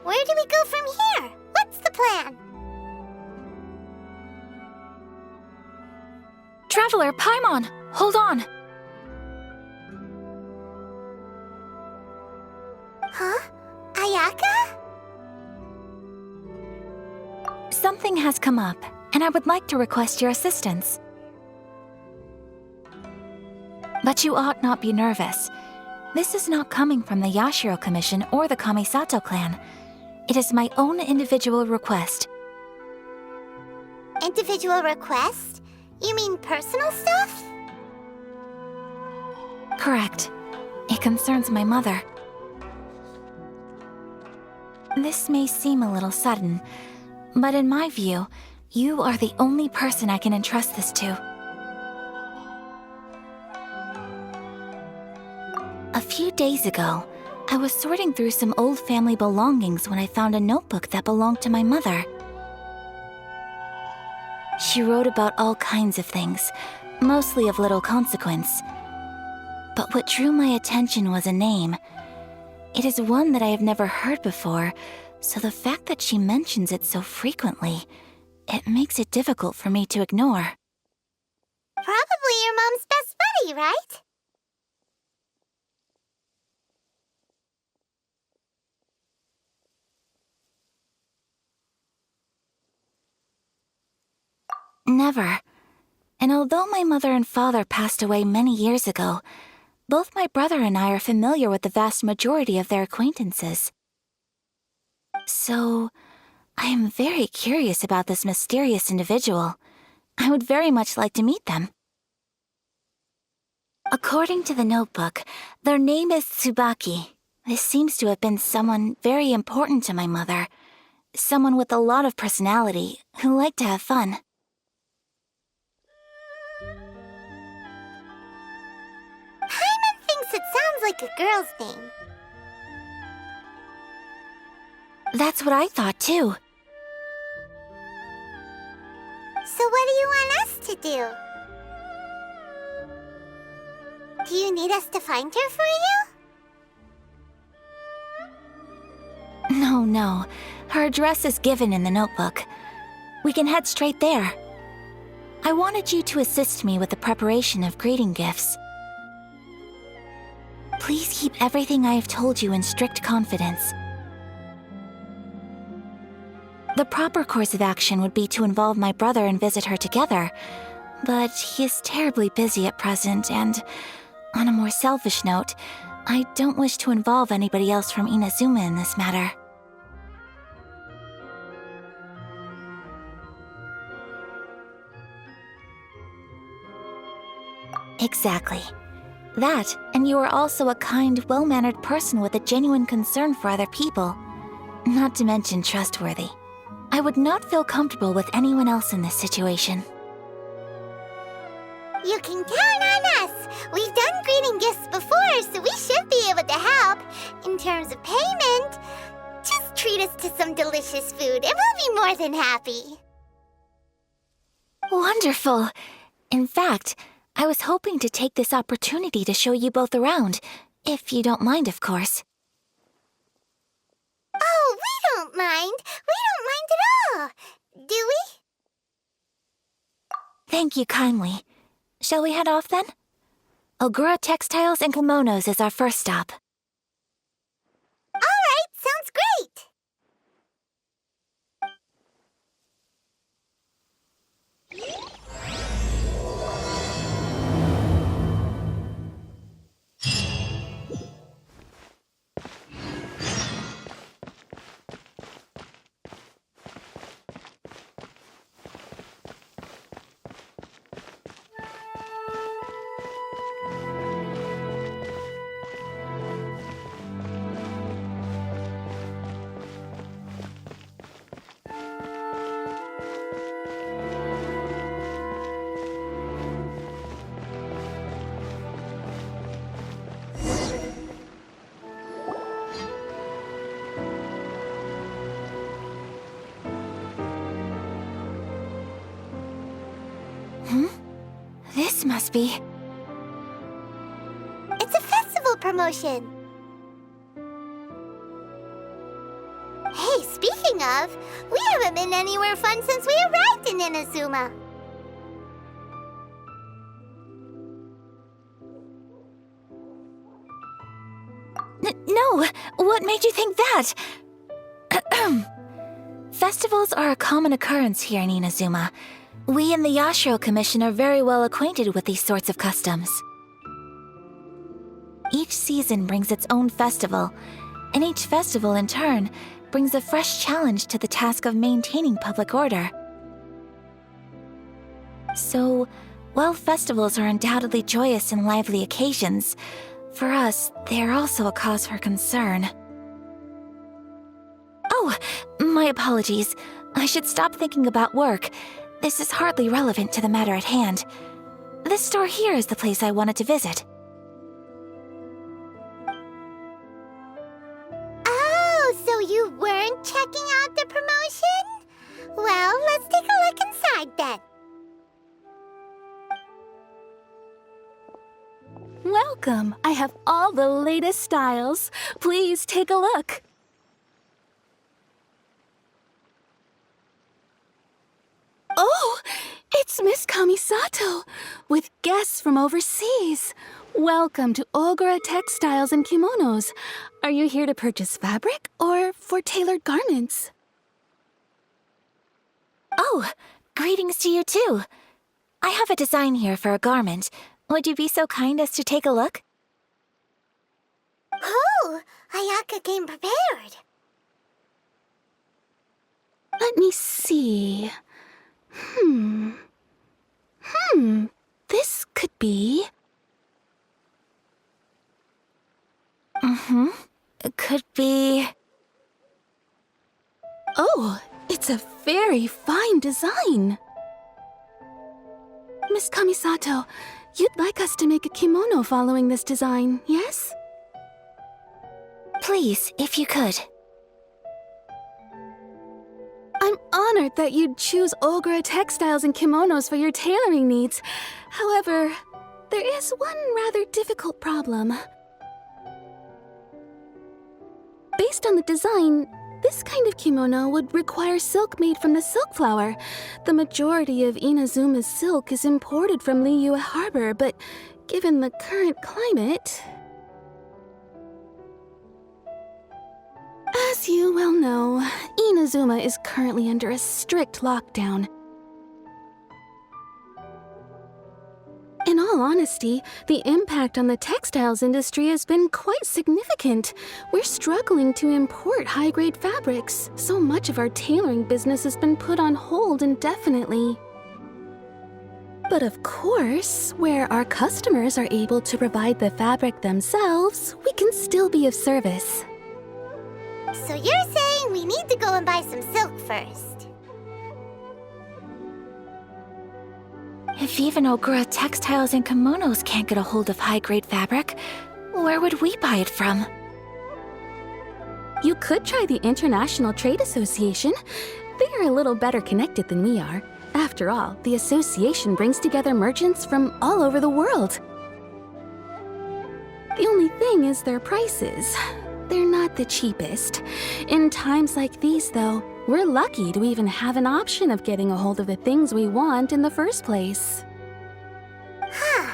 Where do we go from here? What's the plan? Traveler, Paimon, hold on. Huh? Ayaka? Something has come up, and I would like to request your assistance. But you ought not be nervous. This is not coming from the Yashiro Commission or the Kamisato clan. It is my own individual request. Individual request? You mean personal stuff? Correct. It concerns my mother. This may seem a little sudden, but in my view, you are the only person I can entrust this to. A few days ago, I was sorting through some old family belongings when I found a notebook that belonged to my mother. She wrote about all kinds of things, mostly of little consequence. But what drew my attention was a name. It is one that I have never heard before, so the fact that she mentions it so frequently, it makes it difficult for me to ignore. Probably your mom's best buddy, right? Never. And although my mother and father passed away many years ago, both my brother and I are familiar with the vast majority of their acquaintances. So, I am very curious about this mysterious individual. I would very much like to meet them. According to the notebook, their name is Tsubaki. This seems to have been someone very important to my mother. Someone with a lot of personality, who liked to have fun. Paimon thinks it sounds like a girl's name. That's what I thought too. So what do you want us to do? Do you need us to find her for you? No. Her address is given in the notebook. We can head straight there. I wanted you to assist me with the preparation of greeting gifts. Please keep everything I have told you in strict confidence. The proper course of action would be to involve my brother and visit her together, but he is terribly busy at present, and on a more selfish note, I don't wish to involve anybody else from Inazuma in this matter. Exactly. That, and you are also a kind, well-mannered person with a genuine concern for other people. Not to mention trustworthy. I would not feel comfortable with anyone else in this situation. You can count on us! We've done greeting gifts before, so we should be able to help. In terms of payment, just treat us to some delicious food and we'll be more than happy. Wonderful! In fact, I was hoping to take this opportunity to show you both around, if you don't mind, of course. Oh, we don't mind! We don't mind at all! Do we? Thank you kindly. Shall we head off then? Ogura Textiles and Kimonos is our first stop. All right, sounds great! This must be... It's a festival promotion. Hey, speaking of, we haven't been anywhere fun since we arrived in Inazuma. No, what made you think that? Festivals are a common occurrence here in Inazuma. We in the Yashiro Commission are very well acquainted with these sorts of customs. Each season brings its own festival, and each festival, in turn, brings a fresh challenge to the task of maintaining public order. So, while festivals are undoubtedly joyous and lively occasions, for us, they are also a cause for concern. Oh, my apologies. I should stop thinking about work. This is hardly relevant to the matter at hand. This store here is the place I wanted to visit. Oh, so you weren't checking out the promotion? Well, let's take a look inside then. Welcome! I have all the latest styles. Please take a look. Oh, it's Miss Kamisato, with guests from overseas. Welcome to Ogura Textiles and Kimonos. Are you here to purchase fabric or for tailored garments? Oh, greetings to you too. I have a design here for a garment. Would you be so kind as to take a look? Oh, Ayaka came prepared. Let me see. This could be... It could be... Oh, it's a very fine design. Miss Kamisato, you'd like us to make a kimono following this design, yes? Please, if you could. I'm honored that you'd choose Ogura Textiles and Kimonos for your tailoring needs. However, there is one rather difficult problem. Based on the design, this kind of kimono would require silk made from the silk flower. The majority of Inazuma's silk is imported from Liyue Harbor, but given the current climate... As you well know, Inazuma is currently under a strict lockdown. In all honesty, the impact on the textiles industry has been quite significant. We're struggling to import high-grade fabrics. So much of our tailoring business has been put on hold indefinitely. But of course, where our customers are able to provide the fabric themselves, we can still be of service. So you're saying we need to go and buy some silk first? If even Ogura Textiles and Kimonos can't get a hold of high-grade fabric, where would we buy it from? You could try the International Trade Association. They are a little better connected than we are. After all, the association brings together merchants from all over the world. The only thing is their prices. They're not the cheapest. In times like these, though, we're lucky to even have an option of getting a hold of the things we want in the first place. Huh.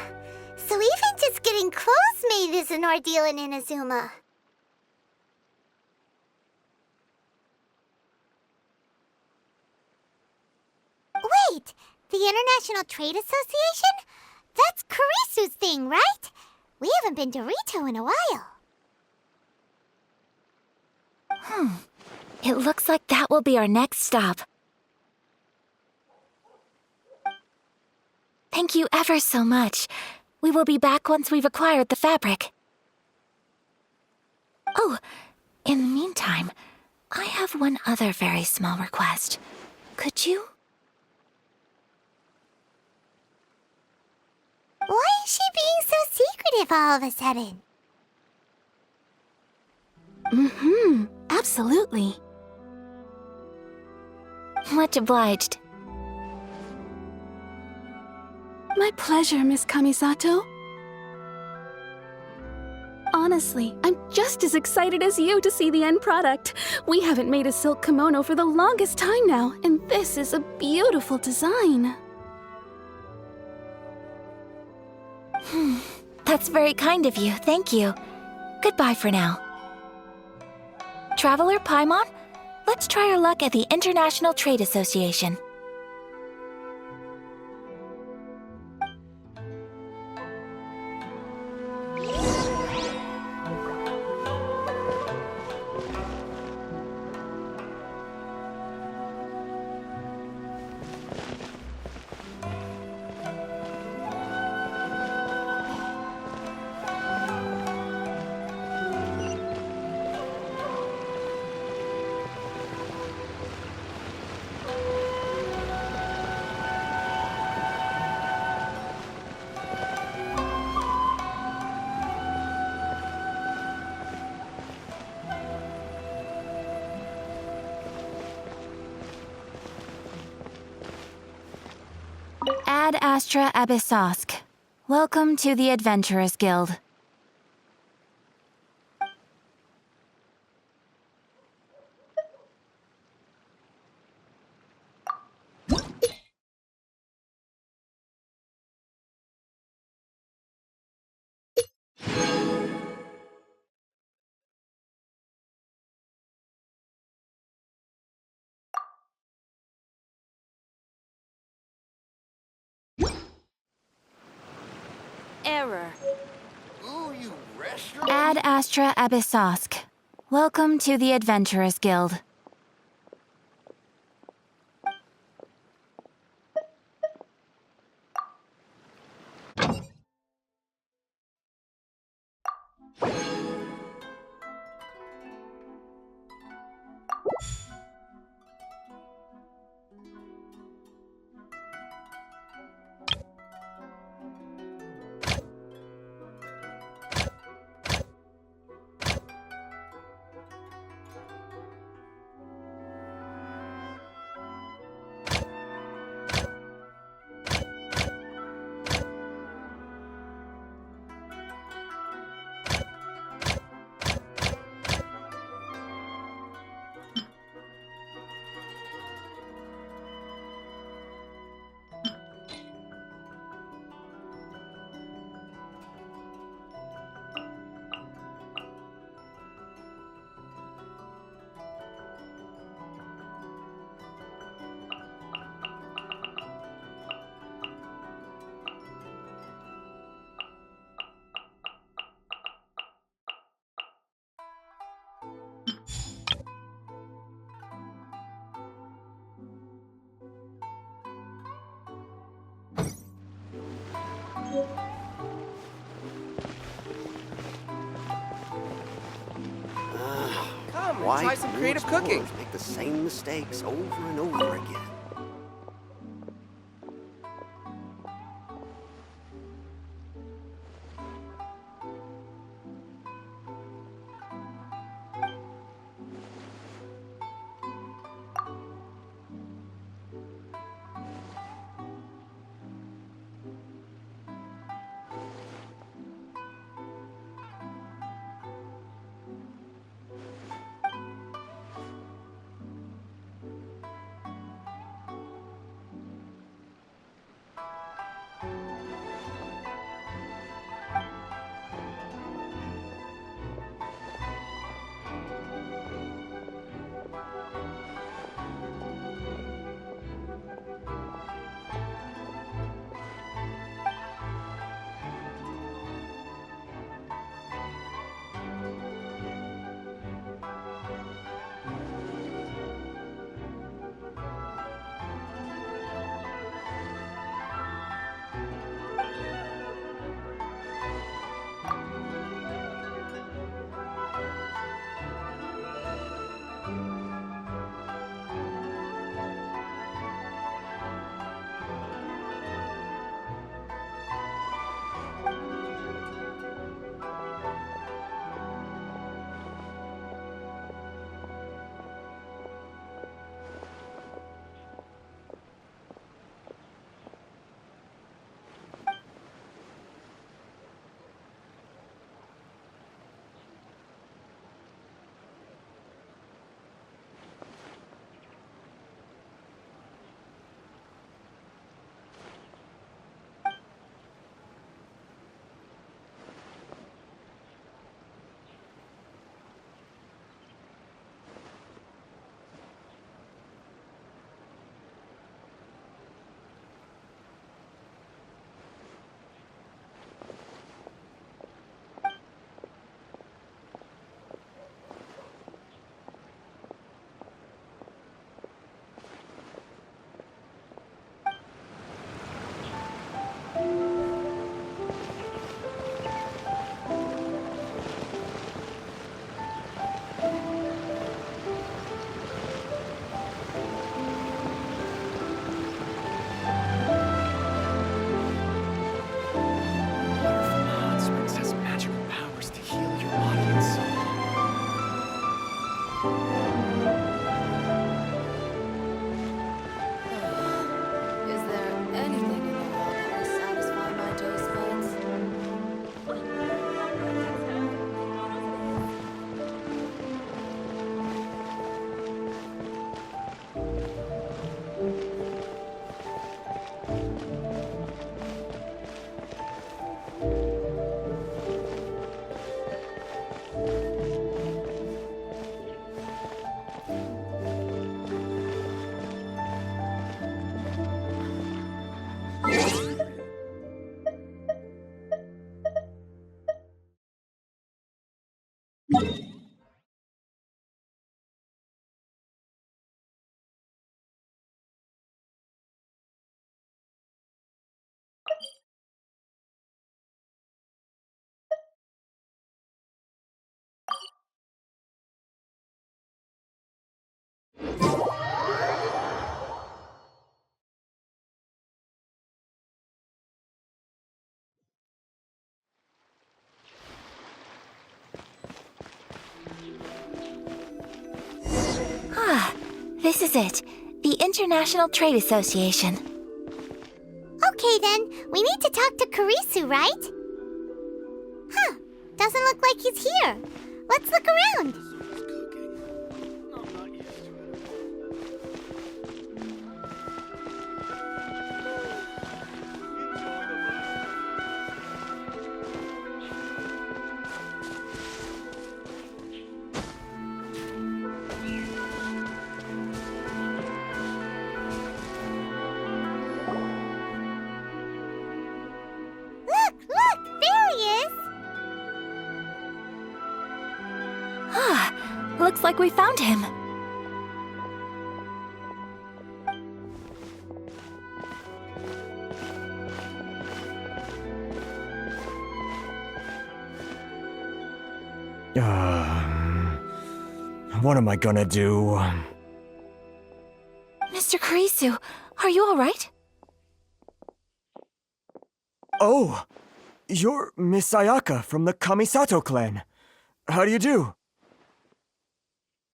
So even just getting clothes made is an ordeal in Inazuma. Wait! The International Trade Association? That's Kurisu's thing, right? We haven't been to Rito in a while. It looks like that will be our next stop. Thank you ever so much. We will be back once we've acquired the fabric. Oh, in the meantime, I have one other very small request. Could you? Why is she being so secretive all of a sudden? Absolutely. Much obliged. My pleasure, Miss Kamisato. Honestly, I'm just as excited as you to see the end product. We haven't made a silk kimono for the longest time now, and this is a beautiful design. That's very kind of you, thank you. Goodbye for now. Traveler Paimon, let's try our luck at the International Trade Association. Ad Astra Abyssosk. Welcome to the Adventurers Guild. Error. Ooh, you restaurant? Ad Astra Abyssosk. Welcome to the Adventurers Guild. Come and Why try some creative cooking. make the same mistakes over and over again? Is there anything in the world that will satisfy my taste buds? Ah, this is it. The International Trade Association. Okay then, we need to talk to Kurisu, right? Huh, doesn't look like he's here. Let's look around. Look, there he is. Ah, looks like we found him. What am I gonna do? Mr. Kurisu, are you all right? Oh! You're Miss Ayaka from the Kamisato clan. How do you do?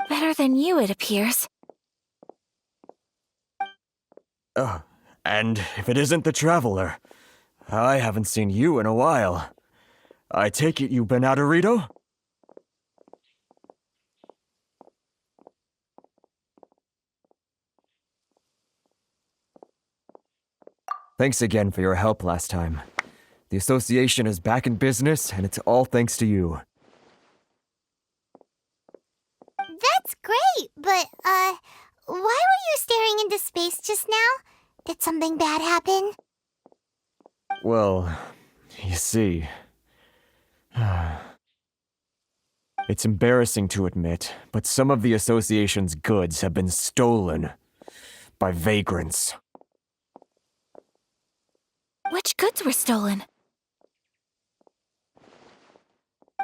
Better than you, it appears. And if it isn't the Traveler, I haven't seen you in a while. I take it you've been out of Rito? Thanks again for your help last time. The association is back in business, and it's all thanks to you. That's great, but, why were you staring into space just now? Did something bad happen? Well, you see... It's embarrassing to admit, but some of the association's goods have been stolen by vagrants. Which goods were stolen?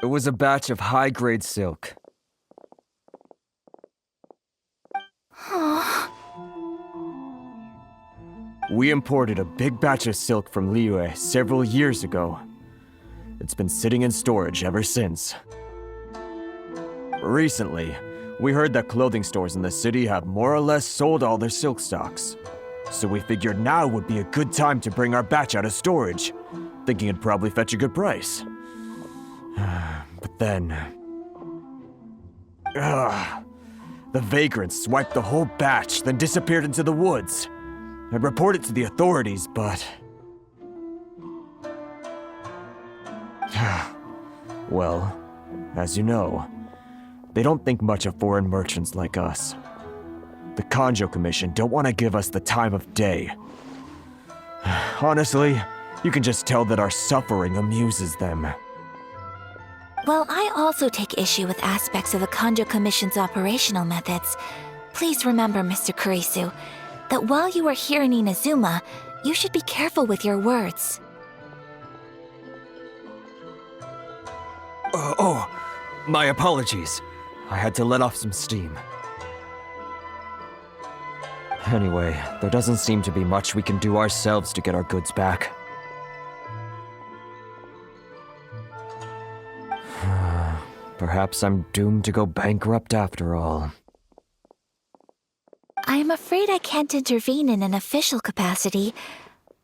It was a batch of high-grade silk. Oh, We imported a big batch of silk from Liyue several years ago. It's been sitting in storage ever since. Recently, we heard that clothing stores in the city have more or less sold all their silk stocks. So we figured now would be a good time to bring our batch out of storage, thinking it'd probably fetch a good price. But then... the vagrants swiped the whole batch, then disappeared into the woods. I'd reported to the authorities, but... Well, as you know, they don't think much of foreign merchants like us. The Kanjo Commission don't want to give us the time of day. Honestly, you can just tell that our suffering amuses them. well, I also take issue with aspects of the Kanjo Commission's operational methods. Please remember, Mr. Kurisu, that while you are here in Inazuma, you should be careful with your words. My apologies. I had to let off some steam. Anyway, there doesn't seem to be much we can do ourselves to get our goods back. Perhaps I'm doomed to go bankrupt after all. I am afraid I can't intervene in an official capacity,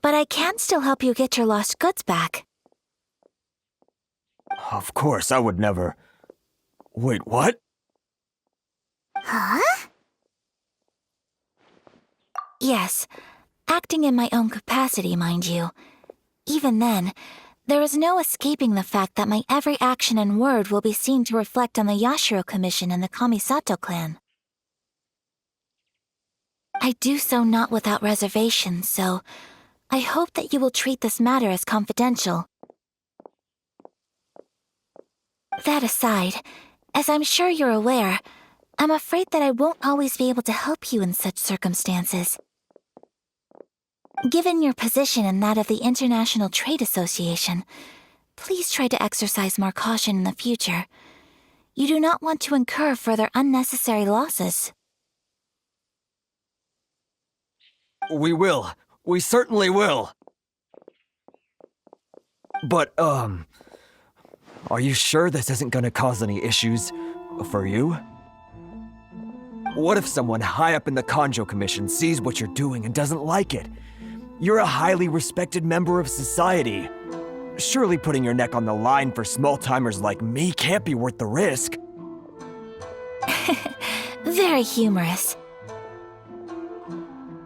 but I can still help you get your lost goods back. Of course, I would never. Wait, what? Huh? Yes, acting in my own capacity, mind you. Even then, there is no escaping the fact that my every action and word will be seen to reflect on the Yashiro Commission and the Kamisato clan. I do so not without reservation, so I hope that you will treat this matter as confidential. That aside, as I'm sure you're aware, I'm afraid that I won't always be able to help you in such circumstances. Given your position and that of the International Trade Association, please try to exercise more caution in the future. You do not want to incur further unnecessary losses. We will. We certainly will. But, are you sure this isn't gonna cause any issues for you? What if someone high up in the Kanjo Commission sees what you're doing and doesn't like it? You're a highly respected member of society. Surely putting your neck on the line for small-timers like me can't be worth the risk. Very humorous.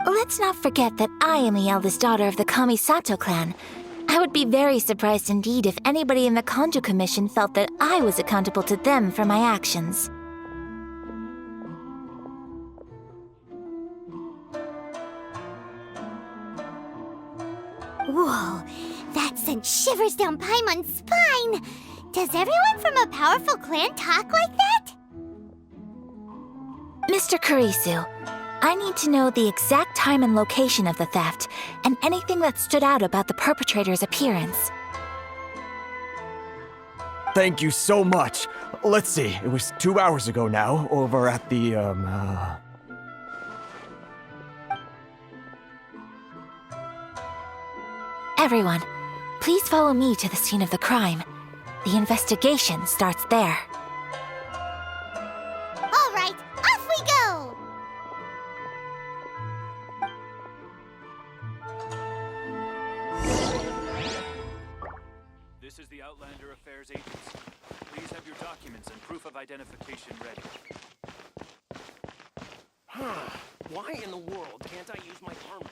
Let's not forget that I am the eldest daughter of the Kamisato clan. I would be very surprised indeed if anybody in the Kanjo Commission felt that I was accountable to them for my actions. Whoa, that sent shivers down Paimon's spine. Does everyone from a powerful clan talk like that? Mr. Kurisu, I need to know the exact time and location of the theft, and anything that stood out about the perpetrator's appearance. Thank you so much. Let's see, it was 2 hours ago now, over at the, Everyone, please follow me to the scene of the crime. The investigation starts there. All right, off we go! This is the Outlander Affairs Agency. Please have your documents and proof of identification ready. Why in the world can't I use my armor?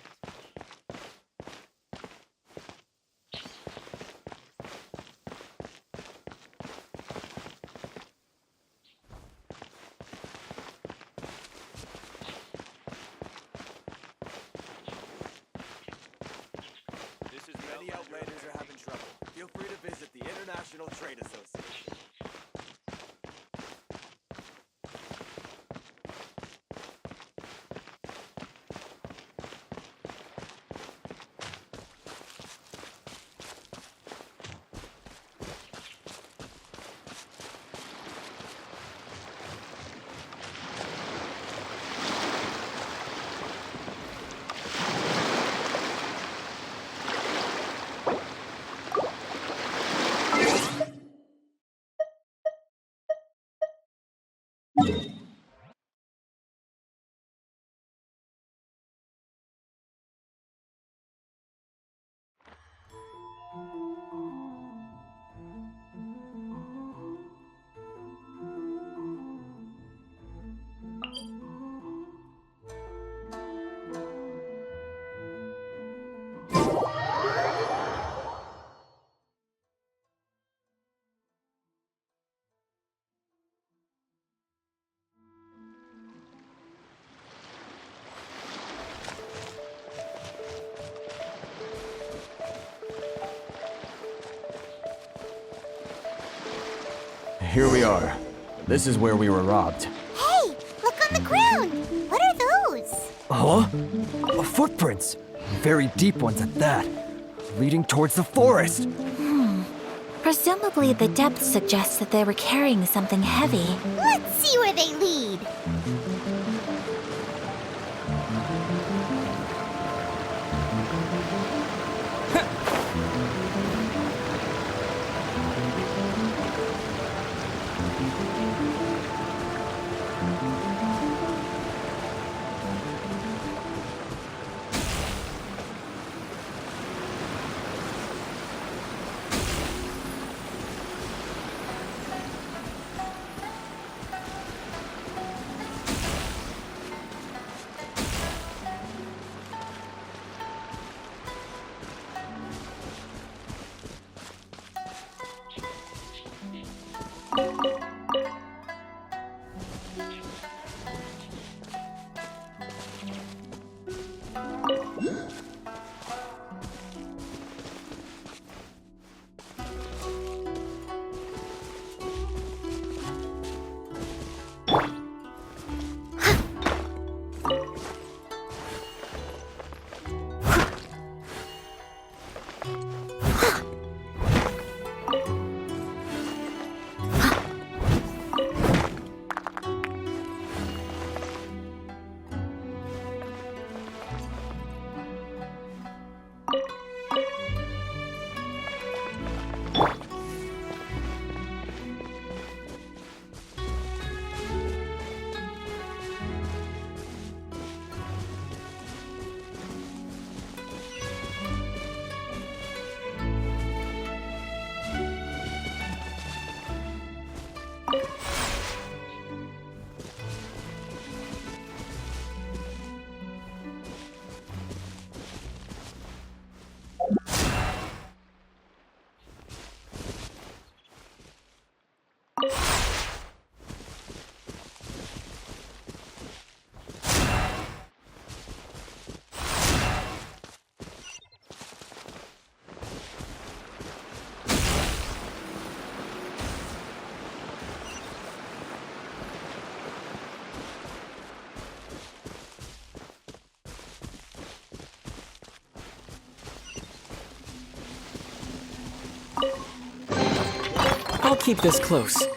This is the Many Outlanders are having trouble. Feel free to visit the International Trade Association. Here we are. This is where we were robbed. Hey, look on the ground! What are those? Huh? Footprints! Very deep ones at that. Leading towards the forest. Presumably the depth suggests that they were carrying something heavy. Let's see where they lead. I'll keep this close.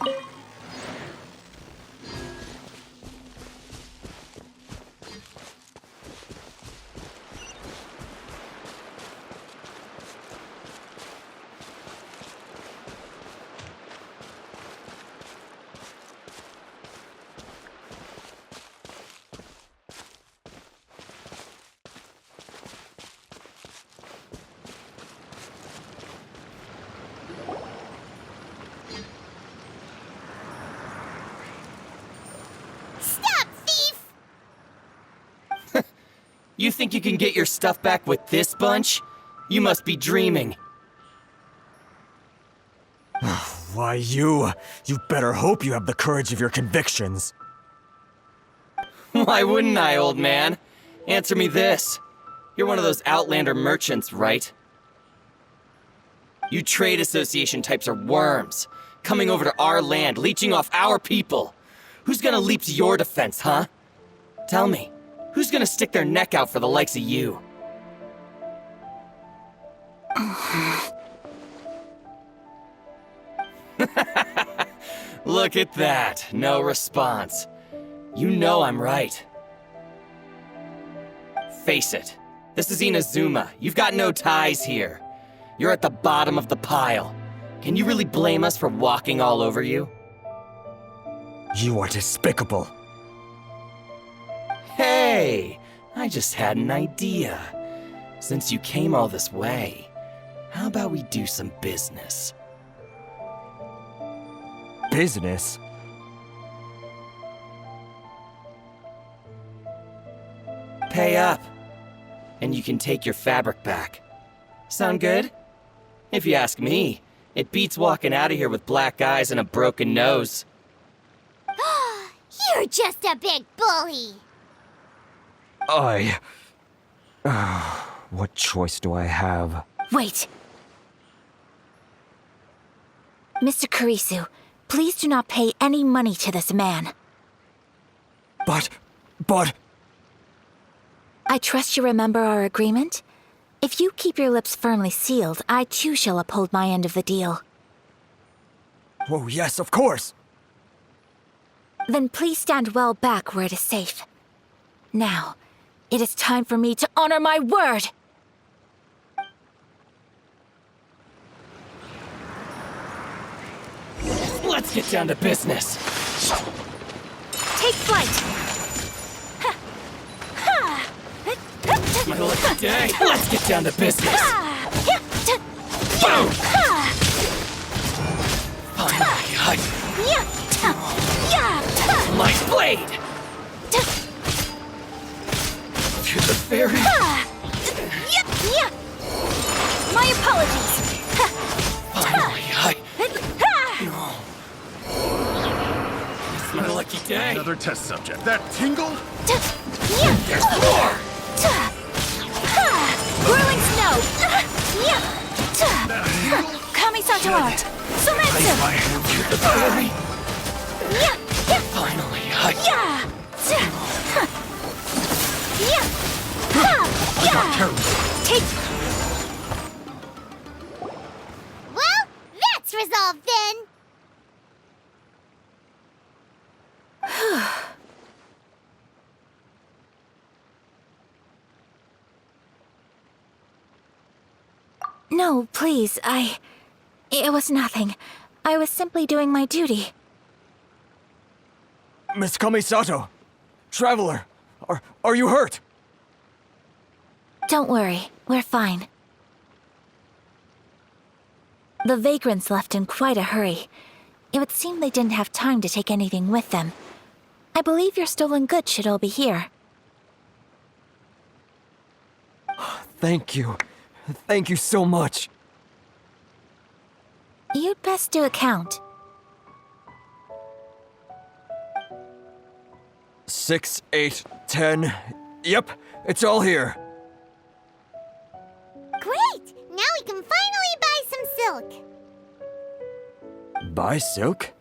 Stop, thief! You think you can get your stuff back with this bunch? You must be dreaming. Why, you better hope you have the courage of your convictions. Why wouldn't I, old man? Answer me this. You're one of those Outlander merchants, right? You trade association types are worms, coming over to our land, leeching off our people. Who's gonna leap to your defense, huh? Tell me, who's gonna stick their neck out for the likes of you? Look at that, no response. You know I'm right. Face it, this is Inazuma. You've got no ties here. You're at the bottom of the pile. Can you really blame us for walking all over you? You are despicable. Hey, I just had an idea. Since you came all this way, how about we do some business? Business? Pay up, and you can take your fabric back. Sound good? If you ask me, it beats walking out of here with black eyes and a broken nose. You're just a big bully! What choice do I have? Wait! Mr. Kurisu, please do not pay any money to this man. But... I trust you remember our agreement? If you keep your lips firmly sealed, I too shall uphold my end of the deal. Oh, yes, of course! Then please stand well back where it is safe. Now, it is time for me to honor my word! Let's get down to business. Take flight! My lucky day. Let's get down to business. Boom! Finally, my blade! To the very... My apologies! Finally, It's my lucky day. Another test subject. That tingle? There's more! Whirling snow! Kamisato art! Sumetsu! My hands To the very... Finally, Take... Well, that's resolved then! No, please, It was nothing. I was simply doing my duty. Miss Kamisato! Traveler! Are you hurt? Don't worry, we're fine. The vagrants left in quite a hurry. It would seem they didn't have time to take anything with them. I believe your stolen goods should all be here. Thank you. Thank you so much. You'd best do a count. 6, 8, 10. Yep, it's all here. Great! Now we can finally buy some silk. Buy silk?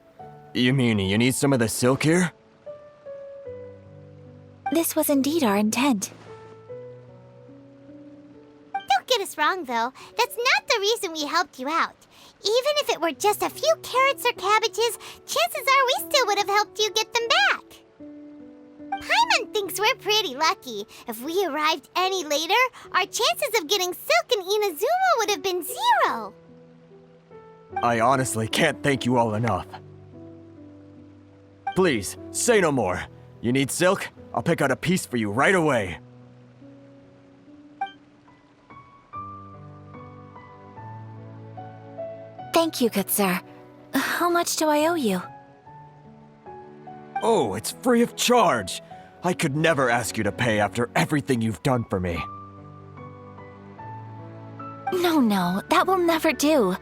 You mean you need some of the silk here? This was indeed our intent. Don't get us wrong, though. That's not the reason we helped you out. Even if it were just a few carrots or cabbages, chances are we still would have helped you get them back. Paimon thinks we're pretty lucky. If we arrived any later, our chances of getting Silk and Inazuma would have been 0. I honestly can't thank you all enough. Please, say no more. You need silk? I'll pick out a piece for you right away. Thank you, good sir. How much do I owe you? Oh, it's free of charge. I could never ask you to pay after everything you've done for me. No, that will never do.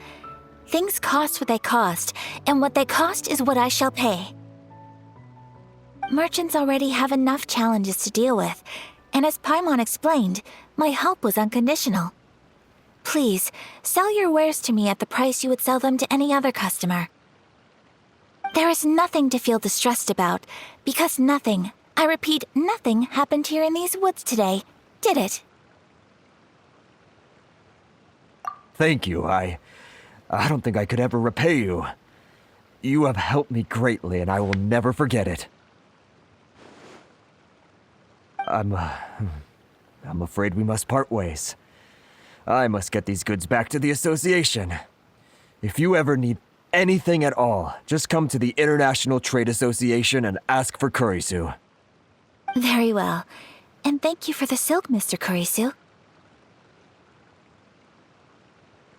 Things cost what they cost, and what they cost is what I shall pay. Merchants already have enough challenges to deal with, and as Paimon explained, my help was unconditional. Please, sell your wares to me at the price you would sell them to any other customer. There is nothing to feel distressed about, because nothing, I repeat, nothing happened here in these woods today, did it? Thank you. I don't think I could ever repay you. You have helped me greatly, and I will never forget it. I'm afraid we must part ways. I must get these goods back to the association. If you ever need anything at all, just come to the International Trade Association and ask for Kurisu. Very well. And thank you for the silk, Mr. Kurisu.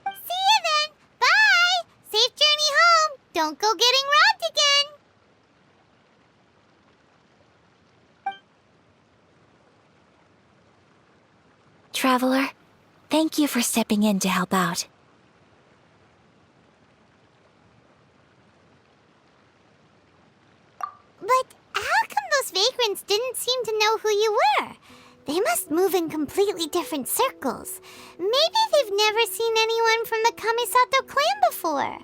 See you then! Bye! Safe journey home! Don't go getting robbed again! Traveler, thank you for stepping in to help out. But how come those vagrants didn't seem to know who you were? They must move in completely different circles. Maybe they've never seen anyone from the Kamisato clan before.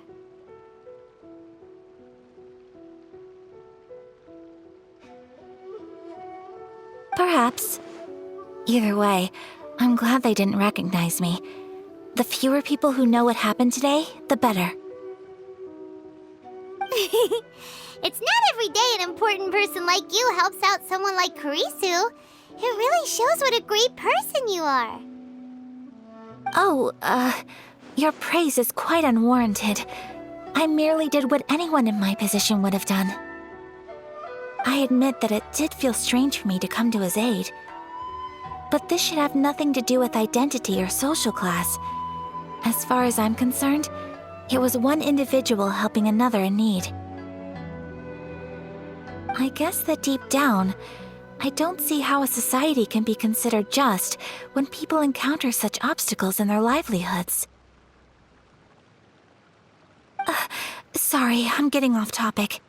Perhaps. Either way, I'm glad they didn't recognize me. The fewer people who know what happened today, the better. It's not every day an important person like you helps out someone like Kurisu. It really shows what a great person you are. Oh, your praise is quite unwarranted. I merely did what anyone in my position would have done. I admit that it did feel strange for me to come to his aid. But this should have nothing to do with identity or social class. As far as I'm concerned, it was one individual helping another in need. I guess that deep down, I don't see how a society can be considered just when people encounter such obstacles in their livelihoods. Sorry, I'm getting off topic.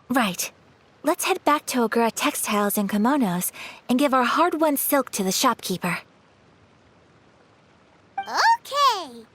Right. Let's head back to Ogura Textiles and Kimonos and give our hard-won silk to the shopkeeper. Okay.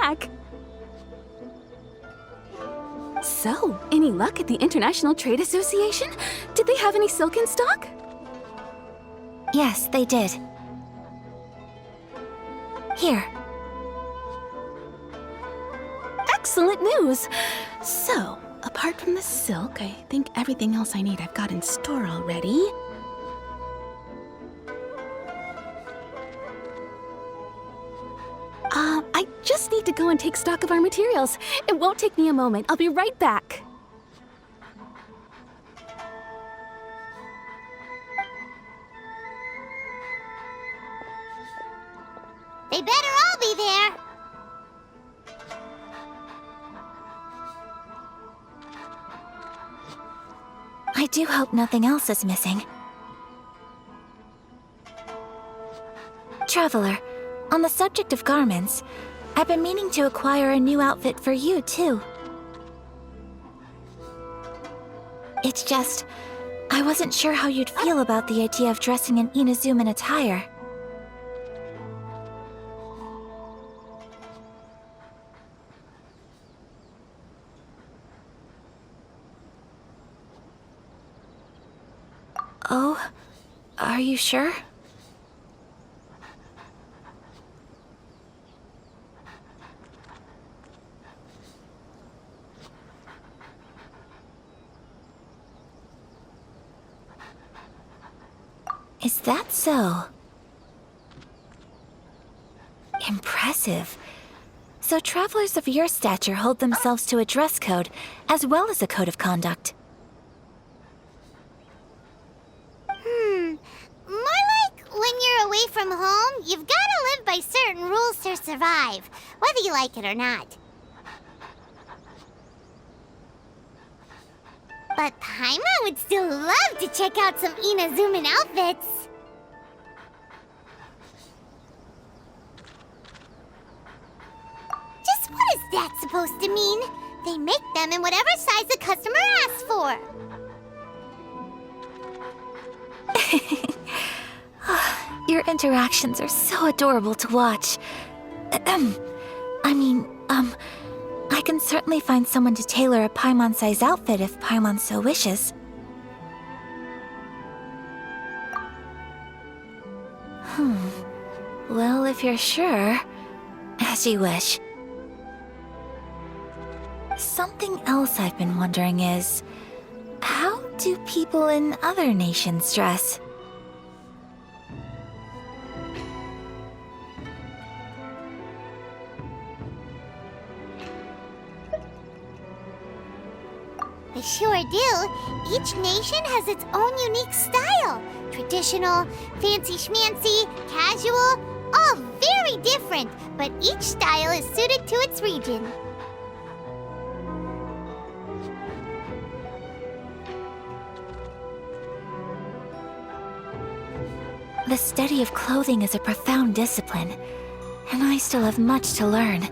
back. So, any luck at the International Trade Association? Did they have any silk in stock? Yes, they did. Here. Excellent news! So, apart from the silk, I think everything else I need I've got in store already. I just need to go and take stock of our materials. It won't take me a moment. I'll be right back. They better all be there. I do hope nothing else is missing. Traveler, on the subject of garments, I've been meaning to acquire a new outfit for you, too. It's just, I wasn't sure how you'd feel about the idea of dressing in Inazuman attire. Oh, are you sure? Is that so? Impressive. So travelers of your stature hold themselves to a dress code, as well as a code of conduct. More like when you're away from home, you've got to live by certain rules to survive, whether you like it or not. But Paimon would still love to check out some Inazuman outfits. Just what is that supposed to mean? They make them in whatever size the customer asks for. Your interactions are so adorable to watch. I can certainly find someone to tailor a Paimon-size outfit if Paimon so wishes. Well, if you're sure, as you wish. Something else I've been wondering is, how do people in other nations dress? They sure do. Each nation has its own unique style. Traditional, fancy schmancy, casual, all very different, but each style is suited to its region. The study of clothing is a profound discipline, and I still have much to learn.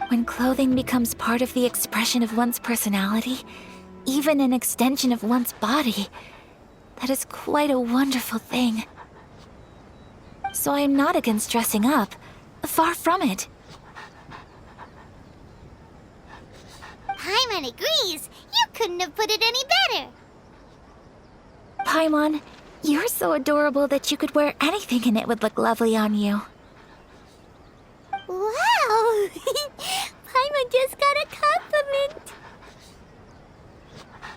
When clothing becomes part of the expression of one's personality, even an extension of one's body, that is quite a wonderful thing. So I am not against dressing up. Far from it. Paimon agrees. You couldn't have put it any better. Paimon, you're so adorable that you could wear anything and it would look lovely on you. Wow! Paimon just got a compliment.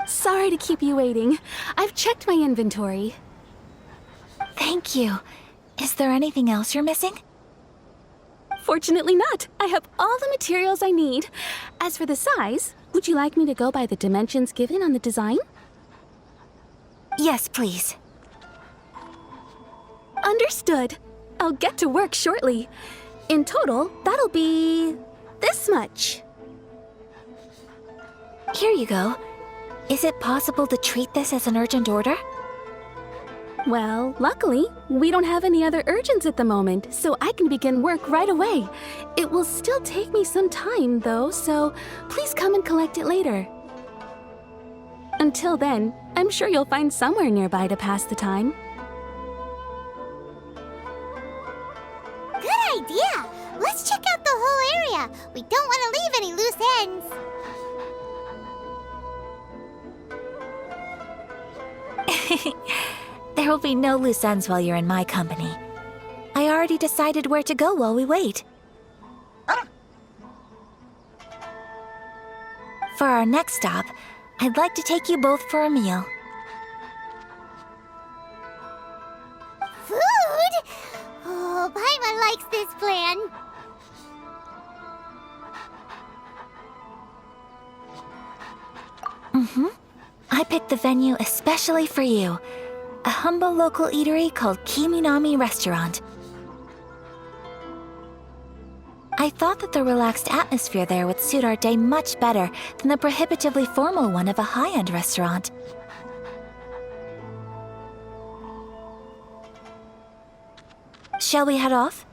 Sorry to keep you waiting. I've checked my inventory. Thank you. Is there anything else you're missing? Fortunately not. I have all the materials I need. As for the size, would you like me to go by the dimensions given on the design? Yes, please. Understood. I'll get to work shortly. In total, that'll be this much. Here you go. Is it possible to treat this as an urgent order? Well, luckily, we don't have any other urgents at the moment, so I can begin work right away. It will still take me some time, though, so please come and collect it later. Until then, I'm sure you'll find somewhere nearby to pass the time. Good We don't want to leave any loose ends. There will be no loose ends while you're in my company. I already decided where to go while we wait. For our next stop, I'd like to take you both for a meal. Food? Oh, Paimon likes this plan. I picked the venue especially for you. A humble local eatery called Kiminami Restaurant. I thought that the relaxed atmosphere there would suit our day much better than the prohibitively formal one of a high-end restaurant. Shall we head off?